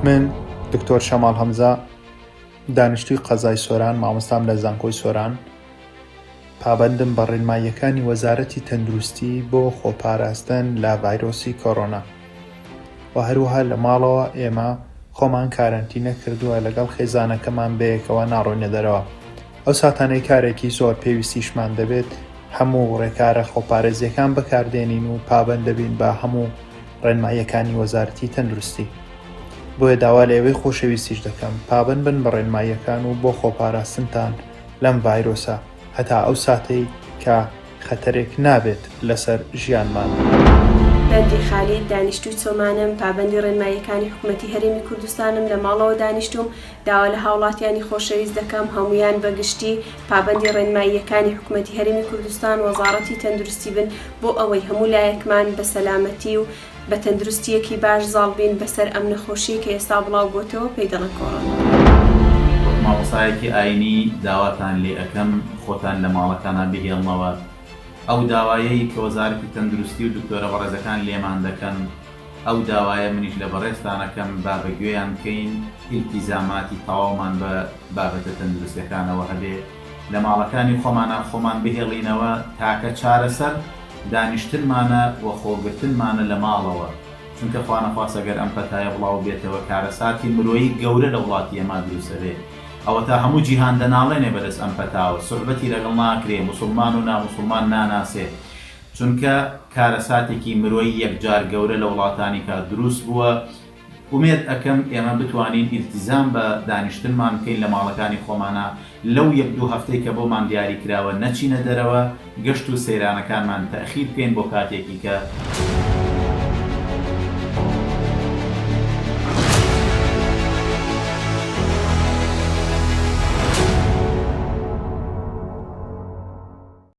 من دکتۆر شەماڵ هەمزە دانیشتووی قەزای سۆران مامۆستام لە زانکۆی سۆران پابەندم بە ڕێنماییەکانی وەزارەتی تەندروستی بۆ خۆپاراستن لە ڤایرۆسی کۆڕۆنا و هەروەها لە ماڵەوە ئێمە خۆمان کارەنتینە کردووە لەگەڵ خێزانەکەمان بەیەکەوە ناڕۆینە دەرەوە. ئەو ساتانەی کارێکی زۆر پێویستیشمان دەبێت هەموو ڕێکارە خۆپارێزیەکان بەکاردێنین و پابەند دەبین بە هەموو ڕێنماییەکانی وەزارەتی تەندروستی. بۆیە داوا لە ئێوەی خۆشەویستیش دەکەم پابەند بن بە ڕێنماییەکان و بۆ خۆپاراستنتان لەم ڤایرۆسە هەتا ئەو ساتەی کە خەتەرێک نابێت لەسەر ژیانمان. بەندی خالید دانیشتووی چۆمانم پابەندی ڕێنماییەکانی حکوومەتی هەرێمی کوردستانم لە ماڵەوە دانیشتوم داوا لە هاوڵاتیانی خۆشەویست دەکەم هەمویان بەگشتی پابەندی ڕێنماییەکانی حکوومەتی هەرێمی کوردستان وەزارەتی تەندروستی بن بۆ ئەوەی هەموو لایەکمان بە سەلامەتی و بە تەندروستیەکی باش زاڵبین بەسەر ئەم نەخۆشی کە ئێستا بڵاو بۆتەوە پێی دەڵێن کۆڕۆنا. مامۆستایەکی ئاینی داواتان لێ ئەەکەم خۆتان لە ماڵەکانە بهێڵنەوە. ئەو داوایەی کە وەزارەتی تەندروستی و دکتۆرە بەڕێزەکان لێمان دەکەن ئەو داوایە منیش لە بەڕێستانەکەم بابەگوێیان بکەین ئیلتیزاماتی تەواومان بە بابەتە تەندروستیەکانەوە هەبێ لە ماڵەکانی خۆمان بهێڵینەوە تاکە چارەسەر دانیشتنمانە و خۆگرتنمانە لە ماڵەوە چونکە خوانەخواست ئەگەر ئەم پەتایە بڵاو بێتەوە کارەساتی مرۆیی گەورە لە وڵاتی ئێمە دروستە بێ ئەوە تا هەموو جیهان دەناڵێنێ بەدەست ئەم پەتاوە سوحبەتی لەگەڵ ناکرێ موسڵمان و ناموسڵمان ناناسێ چونکە کارەساتێکی مرۆیی یەکجار گەورە لە وڵاتانی کە دروست بووە. ئومێد ئەەکەم ئێمە بتوانین ئیلتیزام بە دانیشتنمان بکەین لە ماڵەکانی خۆمانە لەو یەک دوو هەفتەی کە بۆمان دیاری کراوە نەچینە دەرەوە گەشت و سەیرانەکانمان تەخیر بکەین بۆ کاتێکی کە